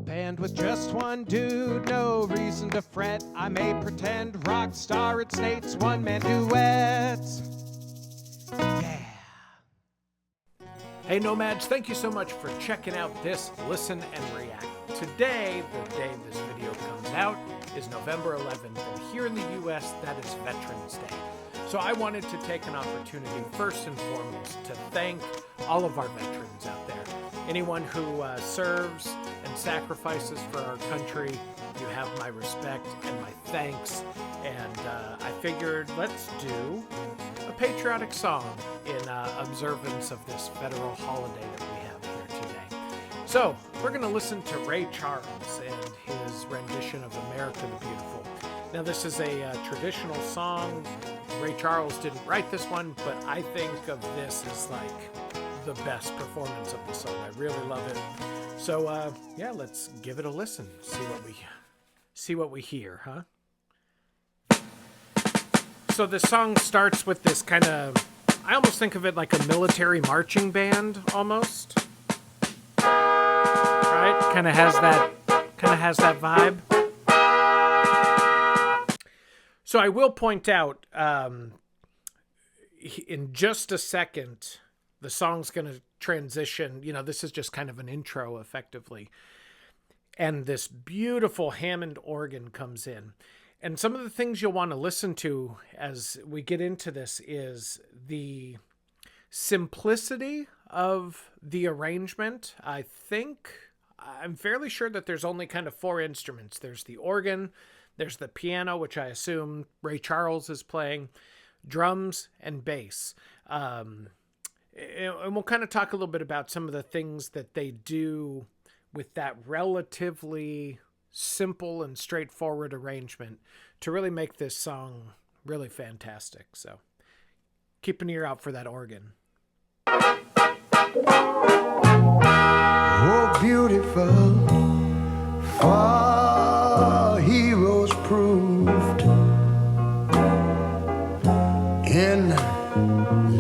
band with just one dude, no reason to fret. I may pretend rock star, it's Nate's one-man duet. Yeah. Hey Nomads, thank you so much for checking out this Listen and React. Today, the day this video comes out, is November 11th, and here in the US, that is Veterans Day. So I wanted to take an opportunity, first and foremost, to thank all of our veterans out there. Anyone who serves and sacrifices for our country, you have my respect and my thanks. And I figured let's do a patriotic song in observance of this federal holiday that we have here today. So we're going to listen to Ray Charles and his rendition of America the Beautiful. Now this is a traditional song. Ray Charles didn't write this one, but I think of this as like the best performance of the song. I really love it. So yeah, let's give it a listen. See what we hear, huh? So the song starts with this kind of, I almost think of it like a military marching band almost. Right? Kind of has that vibe. So I will point out, in just a second, the song's going to transition. You know, this is just kind of an intro, effectively. And this beautiful Hammond organ comes in. And some of the things you'll want to listen to as we get into this is the simplicity of the arrangement. I'm fairly sure that there's only kind of 4 instruments. There's the organ, there's the piano, which I assume Ray Charles is playing, drums, and bass. And we'll kind of talk a little bit about some of the things that they do with that relatively simple and straightforward arrangement to really make this song really fantastic. So keep an ear out for that organ. Oh, beautiful, far heroes proved in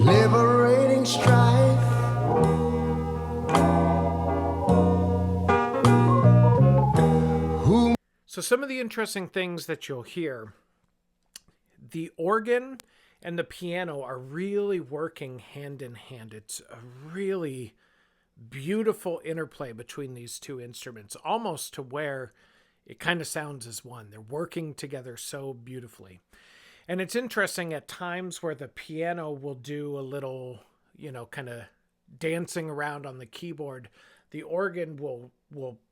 liberating strife. So some of the interesting things that you'll hear, the organ and the piano are really working hand in hand. It's a really beautiful interplay between these two instruments, almost to where it kind of sounds as one. They're working together so beautifully. And it's interesting at times where the piano will do a little, kind of dancing around on the keyboard. The organ will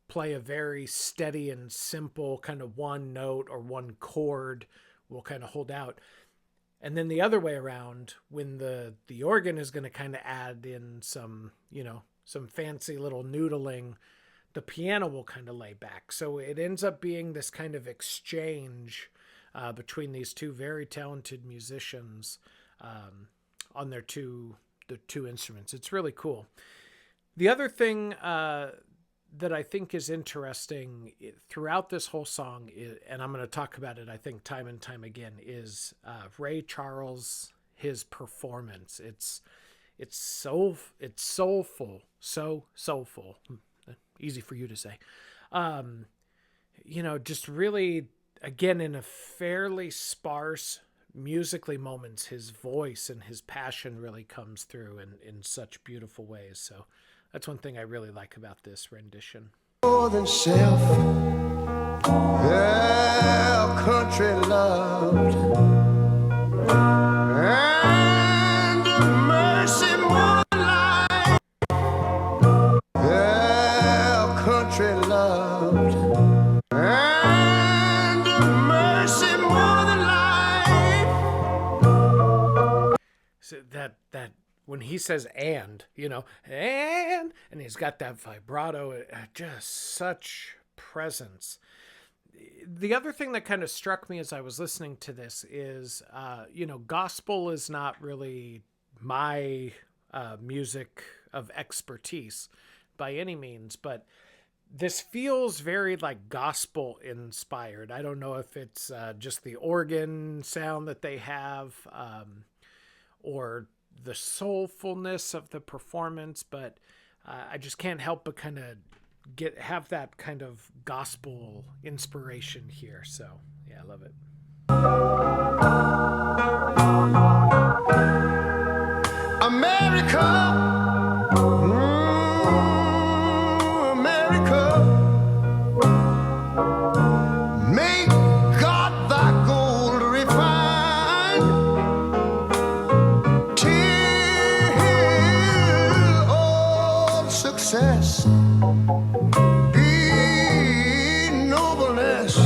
play a very steady and simple kind of one note or one chord will kind of hold out. And then the other way around, when the organ is going to kind of add in some fancy little noodling, the piano will kind of lay back. So it ends up being this kind of exchange between these two very talented musicians on the two instruments. It's really cool. The other thing that I think is interesting throughout this whole song, and I'm going to talk about it, I think, time and time again, is Ray Charles, his performance. It's soulful, so soulful. Easy for you to say. Just really, again, in a fairly sparse musically moments, his voice and his passion really comes through in such beautiful ways. So that's one thing I really like about this rendition. More than self, our country loved, and mercy more than life, our country loved, and mercy more than life. So that when he says and he's got that vibrato, just such presence. The other thing that kind of struck me as I was listening to this is, gospel is not really my music of expertise by any means, but this feels very like gospel inspired. I don't know if it's just the organ sound that they have, or the soulfulness of the performance, but I just can't help but kind of have that kind of gospel inspiration here. So yeah, I love it. America, America, may God thy gold refine till all success be nobleness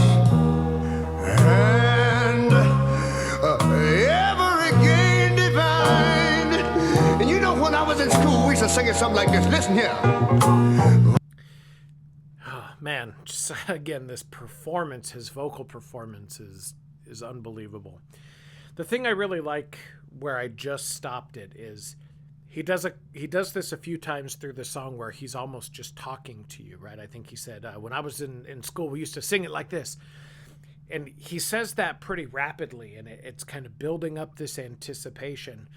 and ever again divine. And you know, when I was in school, we used to sing it something like this. Listen here. Oh, man, just again, this performance, his vocal performance is unbelievable. The thing I really like where I just stopped it is he does this a few times through the song where he's almost just talking to you, right? I think he said, when I was in school, we used to sing it like this. And he says that pretty rapidly, and it's kind of building up this anticipation.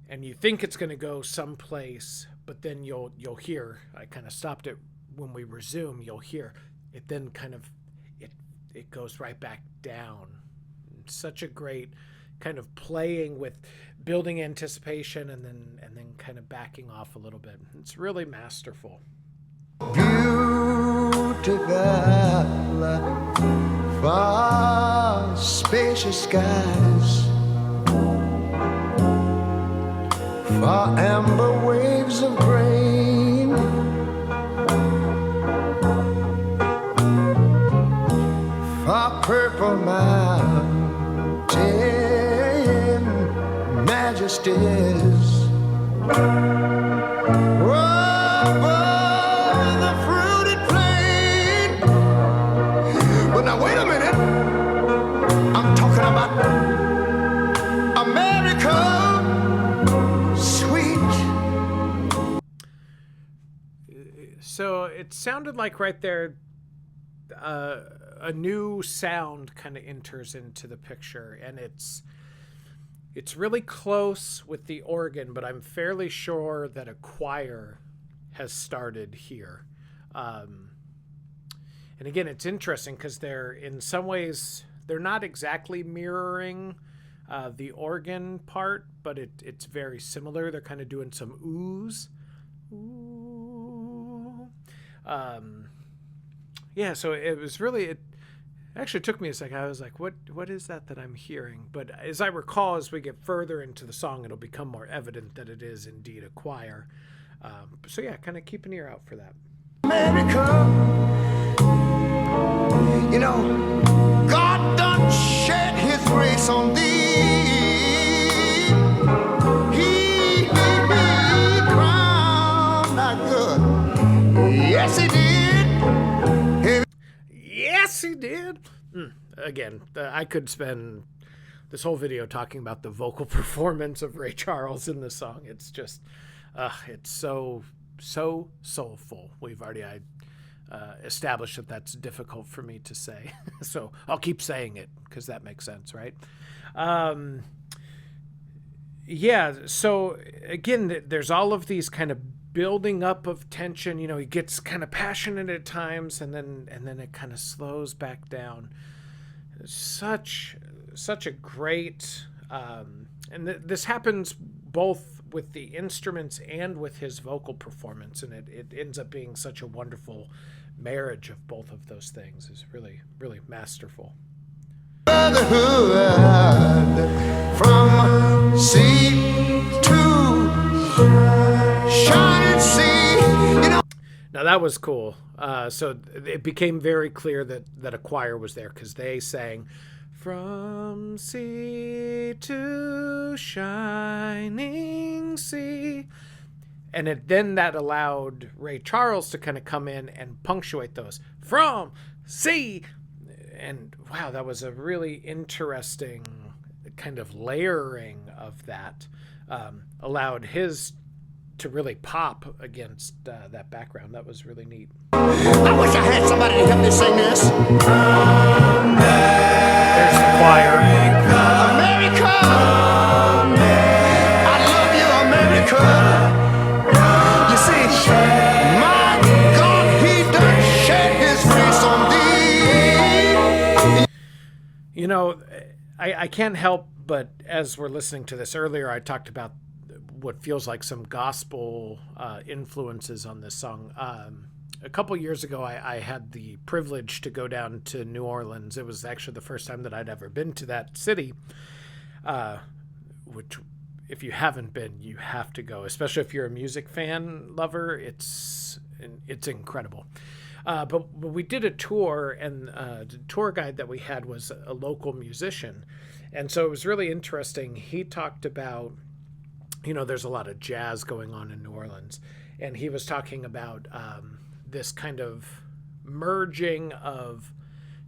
And you think it's going to go someplace, but then you'll hear, I kind of stopped it when we resume, you'll hear it then kind of, it goes right back down. Such a great kind of playing with building anticipation and then kind of backing off a little bit. It's really masterful. Beautiful, far spacious skies, far amber waves of grain, far purple mountain majesties. Over the fruited plain. But now wait a minute. I'm talking about America, sweet. So it sounded like right there a new sound kind of enters into the picture, and it's really close with the organ, but I'm fairly sure that a choir has started here. And again, it's interesting because they're, in some ways, they're not exactly mirroring the organ part, but it's very similar. They're kind of doing some oohs. Ooh. Yeah, so it was really... It actually took me a second. I was like, what is that I'm hearing? But as I recall, as we get further into the song, it'll become more evident that it is indeed a choir. So yeah, kind of keep an ear out for that. America, you know, God done shed his grace on thee. He made me crown not good. Yes, he did. Yes, he did. Again, I could spend this whole video talking about the vocal performance of Ray Charles in this song. It's just, it's so soulful. We've already established that that's difficult for me to say. So I'll keep saying it because that makes sense, right? Yeah, so again, there's all of these kind of building up of tension. You know, he gets kind of passionate at times, and then it kind of slows back down. Such a great, and this happens both with the instruments and with his vocal performance, and it ends up being such a wonderful marriage of both of those things. It's really, really masterful. From sea to shining sea, you know. Now that was cool. So it became very clear that a choir was there because they sang "From sea to shining sea," and then that allowed Ray Charles to kind of come in and punctuate those "from sea." And wow, that was a really interesting kind of layering of that. Allowed his to really pop against that background. That was really neat. I wish I had somebody to help me sing this. There's the choir. America, I love you, America. You see, my God, he done You know, I can't help but, as we're listening to this earlier, I talked about what feels like some gospel influences on this song. A couple years ago, I had the privilege to go down to New Orleans. It was actually the first time that I'd ever been to that city, which, if you haven't been, you have to go, especially if you're a music fan lover. It's incredible. But we did a tour, and the tour guide that we had was a local musician. And so it was really interesting. He talked about, there's a lot of jazz going on in New Orleans. And he was talking about this kind of merging of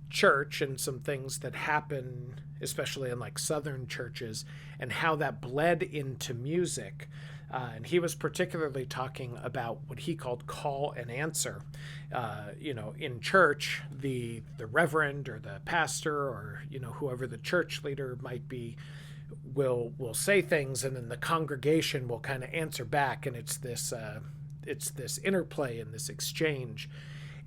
church and some things that happen, especially in like Southern churches, and how that bled into music. And he was particularly talking about what he called call and answer. In church, the reverend or the pastor or, whoever the church leader might be will say things, and then the congregation will kind of answer back. And it's this interplay and this exchange.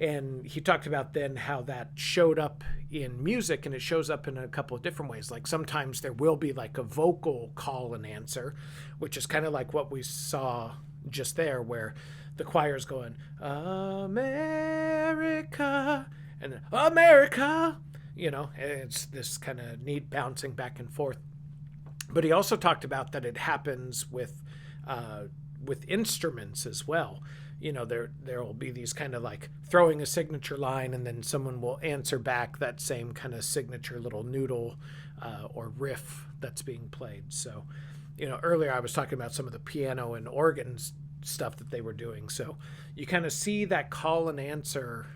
And he talked about then how that showed up in music, and it shows up in a couple of different ways. Like sometimes there will be like a vocal call and answer, which is kind of like what we saw just there, where the choir's going, America, and then, America, and it's this kind of neat bouncing back and forth. But he also talked about that it happens with instruments as well. There will be these kind of like throwing a signature line, and then someone will answer back that same kind of signature little noodle or riff that's being played. So, earlier I was talking about some of the piano and organ stuff that they were doing. So you kind of see that call and answer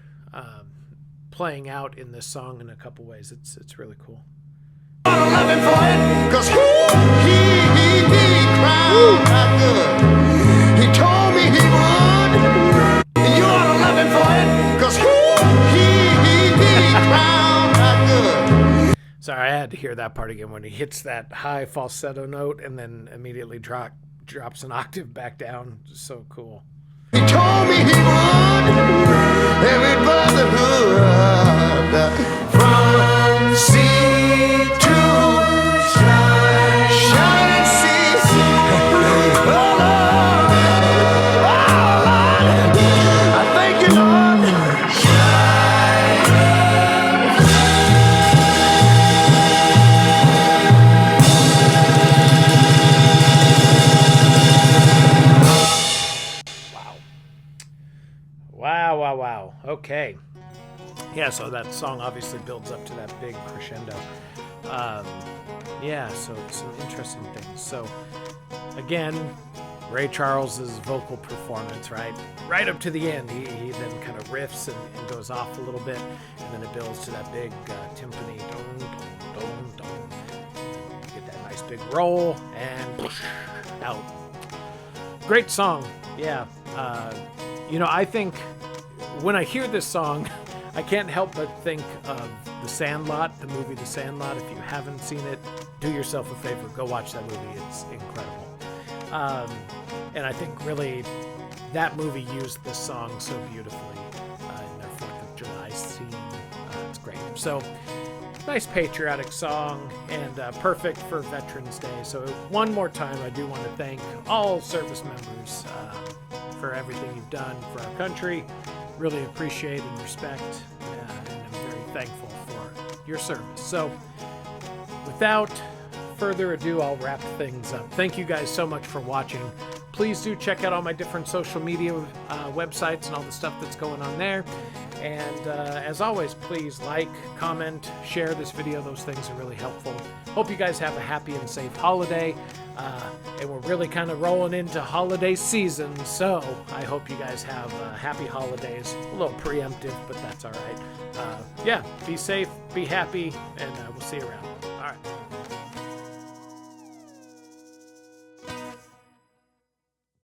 playing out in this song in a couple ways. It's really cool. I love him for it, 'cause he crowned that good. He told me he would. You ought to love him for it, 'cause he crowned that good. Sorry, I had to hear that part again when he hits that high falsetto note and then immediately drops an octave back down. Just so cool. He told me he would. Every brotherhood from sea to shining seas. Oh, Lord. I thank you, Lord. Wow. Okay. Yeah, so that song obviously builds up to that big crescendo. So it's some interesting things. So, again, Ray Charles's vocal performance, right up to the end, he then kind of riffs and goes off a little bit, and then it builds to that big timpani, dong, dong, dong, dong. Get that nice big roll, and out. Great song, yeah. I think when I hear this song, I can't help but think of The Sandlot, the movie The Sandlot. If you haven't seen it, do yourself a favor, go watch that movie. It's incredible. And I think really that movie used this song so beautifully in their 4th of July scene. It's great. So, nice patriotic song, and perfect for Veterans Day. So one more time, I do want to thank all service members for everything you've done for our country. Really appreciate and respect, and I'm very thankful for your service. So without further ado, I'll wrap things up. Thank you guys so much for watching. Please do check out all my different social media websites and all the stuff that's going on there. And as always, please like, comment, share this video. Those things are really helpful. Hope you guys have a happy and safe holiday. And we're really kind of rolling into holiday season, so I hope you guys have happy holidays. A little preemptive, but that's all right. Be safe, be happy, and we'll see you around. All right.